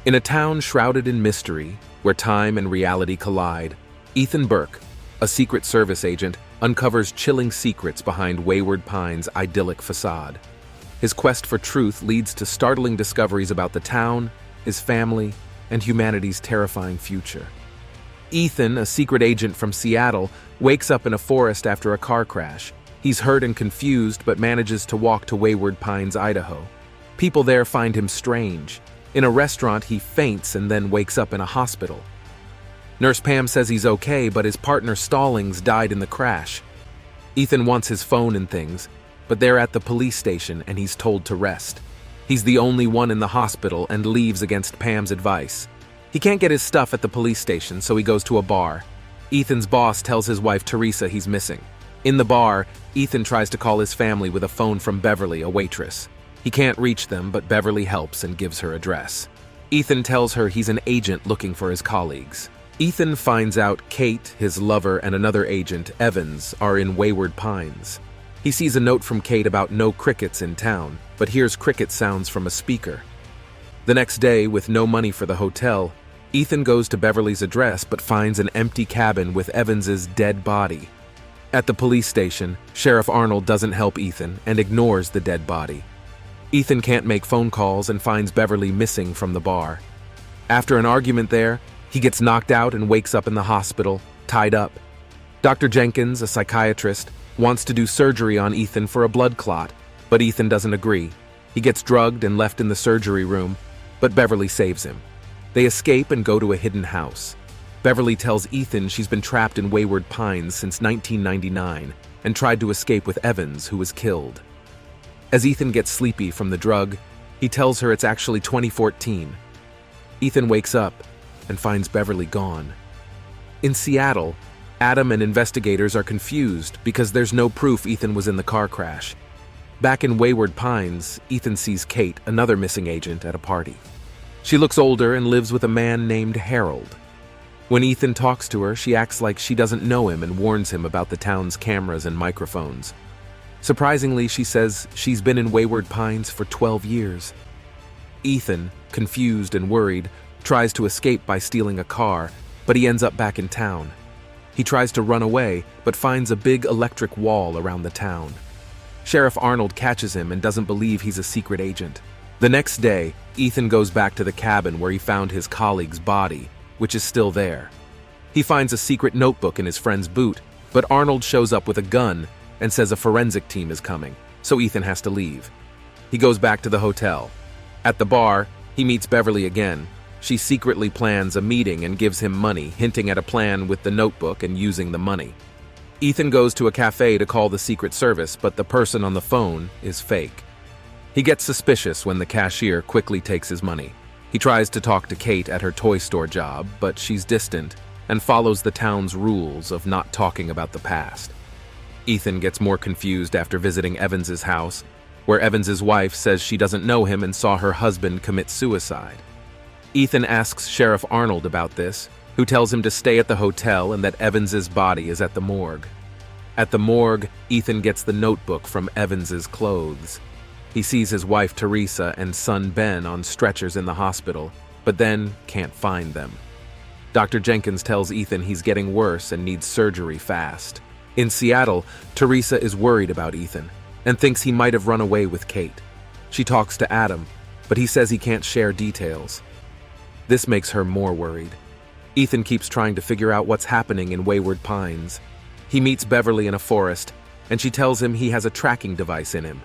In a town shrouded in mystery, where time and reality collide, Ethan Burke, a Secret Service agent, uncovers chilling secrets behind Wayward Pines' idyllic facade. His quest for truth leads to startling discoveries about the town, his family, and humanity's terrifying future. Ethan, a secret agent from Seattle, wakes up in a forest after a car crash. He's hurt and confused, but manages to walk to Wayward Pines, Idaho. People there find him strange. In a restaurant, he faints and then wakes up in a hospital. Nurse Pam says he's okay, but his partner Stallings died in the crash. Ethan wants his phone and things, but they're at the police station and he's told to rest. He's the only one in the hospital and leaves against Pam's advice. He can't get his stuff at the police station, so he goes to a bar. Ethan's boss tells his wife Teresa he's missing. In the bar, Ethan tries to call his family with a phone from Beverly, a waitress. He can't reach them, but Beverly helps and gives her address. Ethan tells her he's an agent looking for his colleagues. Ethan finds out Kate, his lover, and another agent, Evans, are in Wayward Pines. He sees a note from Kate about no crickets in town, but hears cricket sounds from a speaker. The next day, with no money for the hotel, Ethan goes to Beverly's address but finds an empty cabin with Evans's dead body. At the police station, Sheriff Arnold doesn't help Ethan and ignores the dead body. Ethan can't make phone calls and finds Beverly missing from the bar. After an argument there, he gets knocked out and wakes up in the hospital, tied up. Dr. Jenkins, a psychiatrist, wants to do surgery on Ethan for a blood clot, but Ethan doesn't agree. He gets drugged and left in the surgery room, but Beverly saves him. They escape and go to a hidden house. Beverly tells Ethan she's been trapped in Wayward Pines since 1999 and tried to escape with Evans, who was killed. As Ethan gets sleepy from the drug, he tells her it's actually 2014. Ethan wakes up and finds Beverly gone. In Seattle, Adam and investigators are confused because there's no proof Ethan was in the car crash. Back in Wayward Pines, Ethan sees Kate, another missing agent, at a party. She looks older and lives with a man named Harold. When Ethan talks to her, she acts like she doesn't know him and warns him about the town's cameras and microphones. Surprisingly, she says she's been in Wayward Pines for 12 years. Ethan, confused and worried, tries to escape by stealing a car, but he ends up back in town. He tries to run away, but finds a big electric wall around the town. Sheriff Arnold catches him and doesn't believe he's a secret agent. The next day, Ethan goes back to the cabin where he found his colleague's body, which is still there. He finds a secret notebook in his friend's boot, but Arnold shows up with a gun and says a forensic team is coming, so Ethan has to leave. He goes back to the hotel. At the bar, he meets Beverly again. She secretly plans a meeting and gives him money, hinting at a plan with the notebook and using the money. Ethan goes to a cafe to call the Secret Service, but the person on the phone is fake. He gets suspicious when the cashier quickly takes his money. He tries to talk to Kate at her toy store job, but she's distant and follows the town's rules of not talking about the past. Ethan gets more confused after visiting Evans's house, where Evans's wife says she doesn't know him and saw her husband commit suicide. Ethan asks Sheriff Arnold about this, who tells him to stay at the hotel and that Evans's body is at the morgue. At the morgue, Ethan gets the notebook from Evans's clothes. He sees his wife Teresa and son Ben on stretchers in the hospital, but then can't find them. Dr. Jenkins tells Ethan he's getting worse and needs surgery fast. In Seattle, Teresa is worried about Ethan and thinks he might have run away with Kate. She talks to Adam, but he says he can't share details. This makes her more worried. Ethan keeps trying to figure out what's happening in Wayward Pines. He meets Beverly in a forest, and she tells him he has a tracking device in him.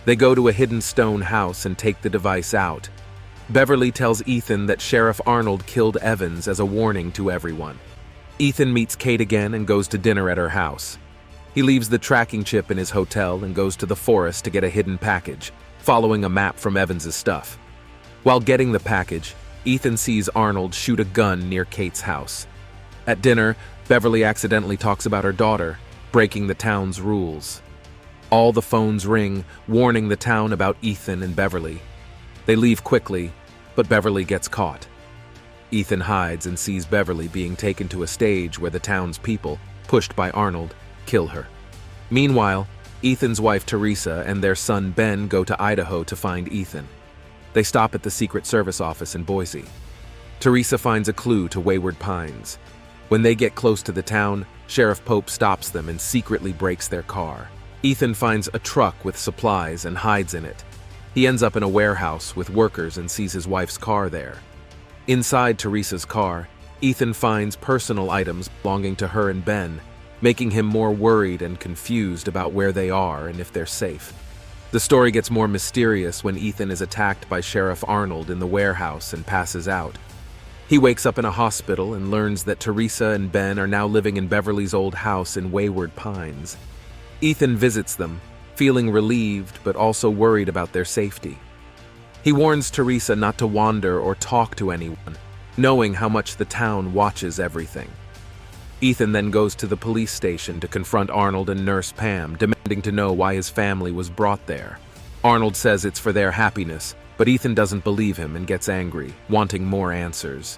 They go to a hidden stone house and take the device out. Beverly tells Ethan that Sheriff Arnold killed Evans as a warning to everyone. Ethan meets Kate again and goes to dinner at her house. He leaves the tracking chip in his hotel and goes to the forest to get a hidden package, following a map from Evans's stuff. While getting the package, Ethan sees Arnold shoot a gun near Kate's house. At dinner, Beverly accidentally talks about her daughter, breaking the town's rules. All the phones ring, warning the town about Ethan and Beverly. They leave quickly, but Beverly gets caught. Ethan hides and sees Beverly being taken to a stage where the town's people, pushed by Arnold, kill her. Meanwhile, Ethan's wife Teresa and their son Ben go to Idaho to find Ethan. They stop at the Secret Service office in Boise. Teresa finds a clue to Wayward Pines. When they get close to the town, Sheriff Pope stops them and secretly breaks their car. Ethan finds a truck with supplies and hides in it. He ends up in a warehouse with workers and sees his wife's car there. Inside Teresa's car, Ethan finds personal items belonging to her and Ben, making him more worried and confused about where they are and if they're safe. The story gets more mysterious when Ethan is attacked by Sheriff Arnold in the warehouse and passes out. He wakes up in a hospital and learns that Teresa and Ben are now living in Beverly's old house in Wayward Pines. Ethan visits them, feeling relieved but also worried about their safety. He warns Teresa not to wander or talk to anyone, knowing how much the town watches everything. Ethan then goes to the police station to confront Arnold and Nurse Pam, demanding to know why his family was brought there. Arnold says it's for their happiness, but Ethan doesn't believe him and gets angry, wanting more answers.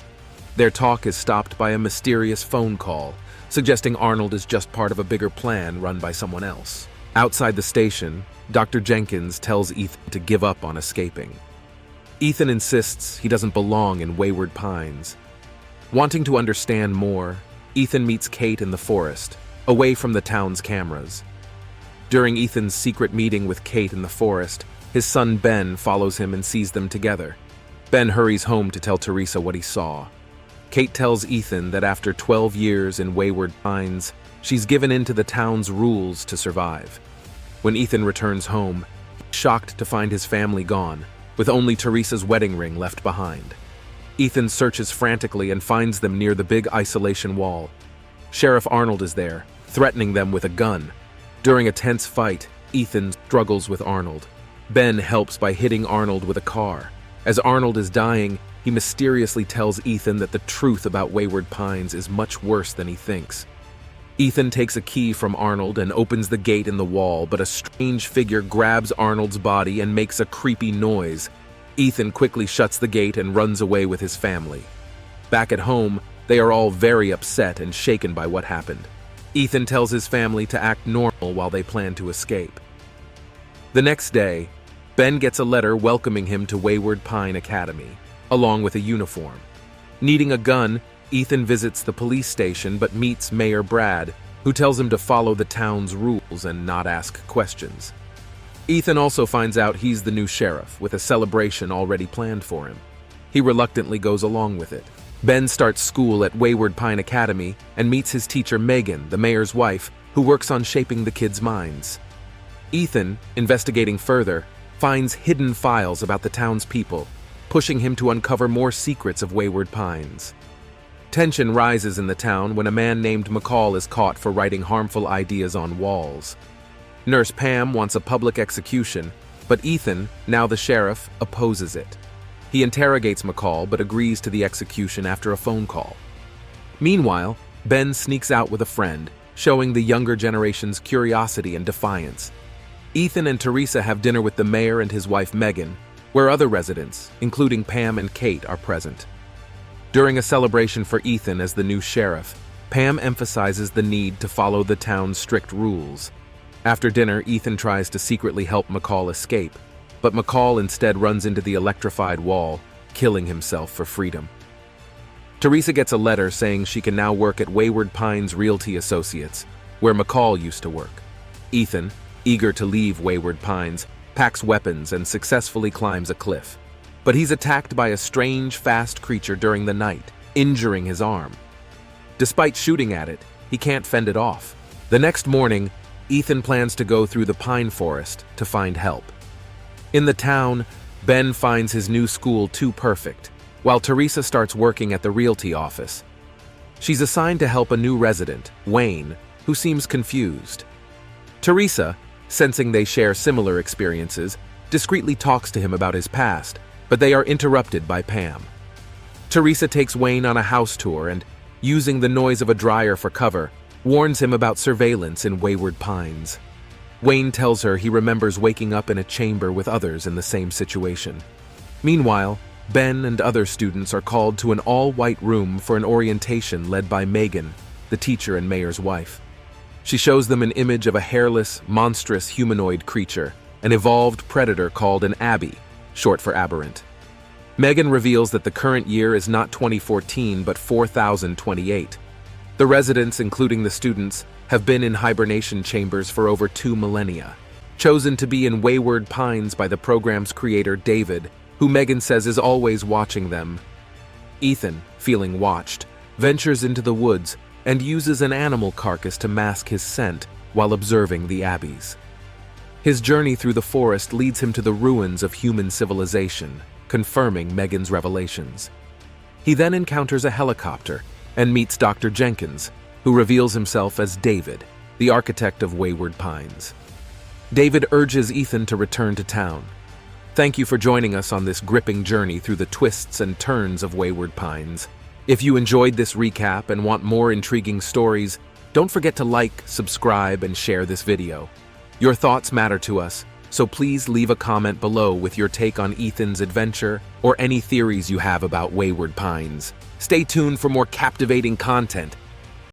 Their talk is stopped by a mysterious phone call, suggesting Arnold is just part of a bigger plan run by someone else. Outside the station, Dr. Jenkins tells Ethan to give up on escaping. Ethan insists he doesn't belong in Wayward Pines. Wanting to understand more, Ethan meets Kate in the forest, away from the town's cameras. During Ethan's secret meeting with Kate in the forest, his son Ben follows him and sees them together. Ben hurries home to tell Teresa what he saw. Kate tells Ethan that after 12 years in Wayward Pines, she's given in to the town's rules to survive. When Ethan returns home, he's shocked to find his family gone, with only Teresa's wedding ring left behind. Ethan searches frantically and finds them near the big isolation wall. Sheriff Arnold is there, threatening them with a gun. During a tense fight, Ethan struggles with Arnold. Ben helps by hitting Arnold with a car. As Arnold is dying, he mysteriously tells Ethan that the truth about Wayward Pines is much worse than he thinks. Ethan takes a key from Arnold and opens the gate in the wall, but a strange figure grabs Arnold's body and makes a creepy noise. Ethan quickly shuts the gate and runs away with his family. Back at home, they are all very upset and shaken by what happened. Ethan tells his family to act normal while they plan to escape. The next day, Ben gets a letter welcoming him to Wayward Pine Academy, along with a uniform. Needing a gun, Ethan visits the police station but meets Mayor Brad, who tells him to follow the town's rules and not ask questions. Ethan also finds out he's the new sheriff, with a celebration already planned for him. He reluctantly goes along with it. Ben starts school at Wayward Pine Academy and meets his teacher Megan, the mayor's wife, who works on shaping the kids' minds. Ethan, investigating further, finds hidden files about the town's people, pushing him to uncover more secrets of Wayward Pines. Tension rises in the town when a man named McCall is caught for writing harmful ideas on walls. Nurse Pam wants a public execution, but Ethan, now the sheriff, opposes it. He interrogates McCall but agrees to the execution after a phone call. Meanwhile, Ben sneaks out with a friend, showing the younger generation's curiosity and defiance. Ethan and Teresa have dinner with the mayor and his wife Megan, where other residents, including Pam and Kate, are present. During a celebration for Ethan as the new sheriff, Pam emphasizes the need to follow the town's strict rules. After dinner, Ethan tries to secretly help McCall escape, but McCall instead runs into the electrified wall, killing himself for freedom. Teresa gets a letter saying she can now work at Wayward Pines Realty Associates, where McCall used to work. Ethan, eager to leave Wayward Pines, packs weapons and successfully climbs a cliff. But he's attacked by a strange, fast creature during the night, injuring his arm. Despite shooting at it, he can't fend it off. The next morning, Ethan plans to go through the pine forest to find help. In the town, Ben finds his new school too perfect, while Teresa starts working at the realty office. She's assigned to help a new resident, Wayne, who seems confused. Teresa, sensing they share similar experiences, discreetly talks to him about his past, but they are interrupted by Pam. Teresa takes Wayne on a house tour and, using the noise of a dryer for cover, warns him about surveillance in Wayward Pines. Wayne tells her he remembers waking up in a chamber with others in the same situation. Meanwhile, Ben and other students are called to an all-white room for an orientation led by Megan, the teacher and mayor's wife. She shows them an image of a hairless, monstrous humanoid creature, an evolved predator called an Abby, short for aberrant. Megan reveals that the current year is not 2014 but 4028. The residents, including the students, have been in hibernation chambers for over 2 millennia, chosen to be in Wayward Pines by the program's creator David, who Megan says is always watching them. Ethan, feeling watched, ventures into the woods and uses an animal carcass to mask his scent while observing the abbeys. His journey through the forest leads him to the ruins of human civilization, confirming Megan's revelations. He then encounters a helicopter and meets Dr. Jenkins, who reveals himself as David, the architect of Wayward Pines. David urges Ethan to return to town. Thank you for joining us on this gripping journey through the twists and turns of Wayward Pines. If you enjoyed this recap and want more intriguing stories, don't forget to like, subscribe, and share this video. Your thoughts matter to us, so please leave a comment below with your take on Ethan's adventure or any theories you have about Wayward Pines. Stay tuned for more captivating content